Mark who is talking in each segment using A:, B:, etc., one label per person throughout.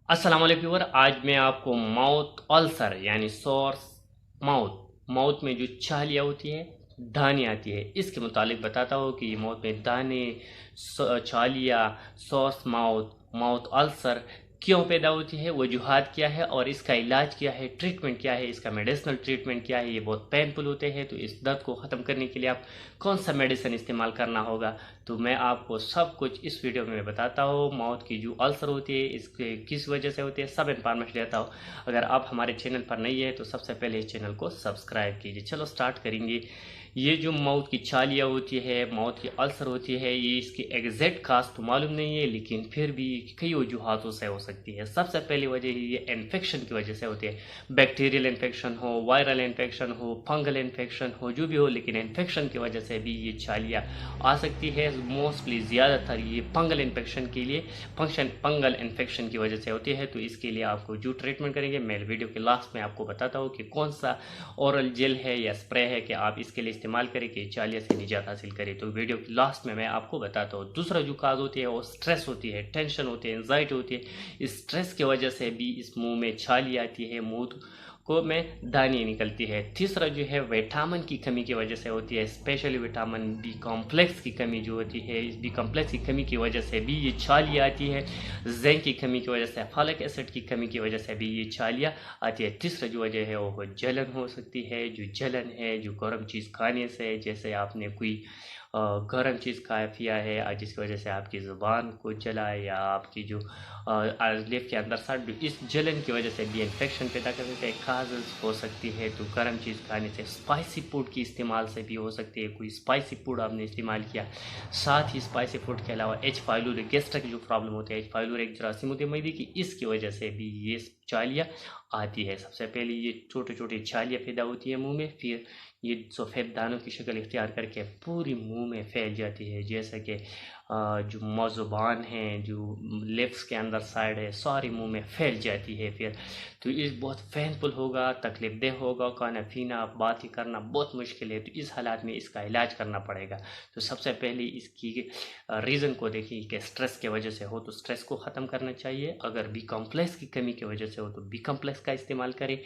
A: अस्सलाम वालेकुम व्यूअर। आज मैं आपको माउथ अल्सर यानी सोर्स माउथ में जो छालियाँ होती है, दाने आती है, इसके मुतालिक बताता हूँ कि माउथ में दाने, छालियाँ, सोर्स माउथ अल्सर क्यों पैदा होती है, वजूहात क्या है और इसका इलाज क्या है, ट्रीटमेंट क्या है, इसका मेडिसिनल ट्रीटमेंट क्या है। ये बहुत पेनफुल होते हैं, तो इस दर्द को ख़त्म करने के लिए आप कौन सा मेडिसिन इस्तेमाल करना होगा, तो मैं आपको सब कुछ इस वीडियो में बताता हूँ। माउथ की जो अल्सर होती है इसके किस वजह से होती है, सब इन्फॉर्मेशन देता हूँ। अगर आप हमारे चैनल पर नहीं है तो सबसे पहले इस चैनल को सब्सक्राइब कीजिए। चलो स्टार्ट करेंगे। ये जो माउथ की छालियाँ होती है, माउथ की अल्सर होती है, ये इसकी एग्जैक्ट काज तो मालूम नहीं है, लेकिन फिर भी कई वजूहातों से हो सकती है। सबसे पहली वजह ये इन्फेक्शन की वजह से होती है। बैक्टीरियल इन्फेक्शन हो, वायरल इन्फेक्शन हो, फंगल इन्फेक्शन हो, जो भी हो, लेकिन इन्फेक्शन की वजह से भी ये छालियाँ आ सकती है। मोस्टली ज़्यादातर ये फंगल इन्फेक्शन के लिए फंगल इन्फेक्शन की वजह से होती है। तो इसके लिए आपको जो ट्रीटमेंट करेंगे, मैं वीडियो के लास्ट में आपको बताता हूँ कि कौन सा ओरल जेल है या स्प्रे है कि आप इसके लिए इस्तेमाल करें कि छालिया से निजात हासिल करें। तो वीडियो के लास्ट में मैं आपको बताता हूँ। दूसरा जो काज होती है वो स्ट्रेस होती है, टेंशन होती है, एंजाइटी होती है। इस स्ट्रेस की वजह से भी इस मुंह में छाली आती है, मुंह को में दानी निकलती है। तीसरा जो है विटामिन की कमी की वजह से होती है, स्पेशली विटामिन बी कॉम्प्लेक्स की कमी जो होती है, इस बी कॉम्प्लेक्स की कमी की वजह से भी ये छालियाँ आती है। जिंक की कमी की वजह से, फॉलिक एसिड की कमी की वजह से भी ये छालियाँ आती है। तीसरा जो वजह है वो जलन हो सकती है। जो जलन है जो गर्म चीज़ खाने से, जैसे आपने कोई गर्म चीज़ खा पिया है जिसकी वजह से आपकी ज़ुबान को जला है, या आपकी जो लिप के अंदर साइड इस जलन की वजह से भी इन्फेक्शन पैदा कर सकते हैं, काजल्स हो सकती है। तो गर्म चीज़ खाने से, स्पाइसी फूड की इस्तेमाल से भी हो सकती है। कोई स्पाइसी फूड आपने इस्तेमाल किया, साथ ही स्पाइसी फूड के अलावा एच फाइलूर गैस्ट्रिक जो प्रॉब्लम होती है, एच फाइलूर एक जरासीम होती है मैदे की, इसकी वजह से भी ये छालियाँ आती है। सबसे पहले ये छोटे छोटे छालियाँ पैदा होती है मुंह में, फिर ये सफ़ेद दानों की शक्ल इख्तियार करके पूरी मुंह में फैल जाती है। जैसे कि जो ज़ुबान है, जो लिप्स के अंदर साइड है, सारी मुंह में फैल जाती है। फिर तो ये बहुत पेनफुल होगा, तकलीफ देह होगा, खाना पीना बात ही करना बहुत मुश्किल है। तो इस हालात में इसका इलाज करना पड़ेगा। तो सबसे पहले इसकी रीज़न को देखिए कि स्ट्रेस की वजह से हो तो स्ट्रेस को ख़त्म करना चाहिए। अगर बी कॉम्प्लेक्स की कमी की वजह से हो तो बी कॉम्प्लेक्स का इस्तेमाल करें,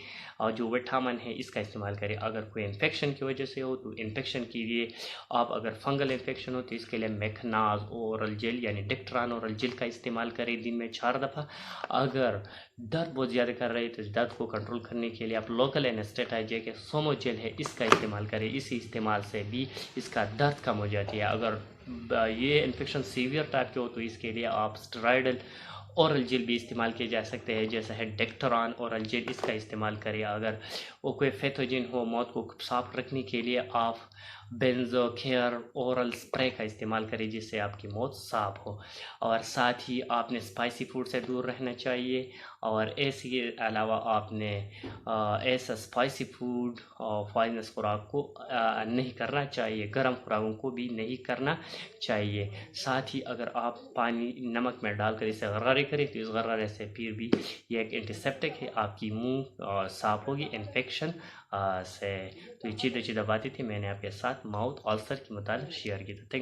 A: और जो विटामिन है इसका इस्तेमाल करें। अगर कोई इन्फेक्शन की वजह से हो तो इन्फेक्शन के लिए आप, अगर फंगल इन्फेक्शन हो तो इसके लिए मैकनाज ओरल जेल यानी डिक्ट्रान ओरल जेल का इस्तेमाल करें दिन में 4 दफ़ा। अगर दर्द बहुत ज़्यादा कर रही है तो इस दर्द को कंट्रोल करने के लिए आप लोकल एनेस्थेटाइजर के सोमो जेल है इसका इस्तेमाल करें। इसी इस्तेमाल से भी इसका दर्द कम हो जाती है। अगर ये इन्फेक्शन सीवियर टाइप के हो तो इसके लिए आप स्टेरॉइडल ओरल जेल भी इस्तेमाल किए जा सकते हैं, जैसे है डेक्टरान ओरल जेल, इसका इस्तेमाल करें। अगर वो कोई पैथोजन हो, मौत को साफ रखने के लिए आप बेंजोकेयर ओरल स्प्रे का इस्तेमाल करें, जिससे आपकी मौत साफ हो। और साथ ही आपने स्पाइसी फूड से दूर रहना चाहिए, और इसके अलावा आपने ऐसा स्पाइसी फूड और पॉइजनस खुराक को नहीं करना चाहिए, गर्म खुराकों को भी नहीं करना चाहिए। साथ ही अगर आप पानी नमक में डालकर इसे गरारे करें तो इस गरारे से फिर भी ये एक एंटीसेप्टिक है, आपकी मुंह साफ़ होगी इन्फेक्शन से। तो ये चीज़ें बातें थी मैंने आपके साथ माउथ अल्सर के मुताबिक शेयर की थी। Thank you.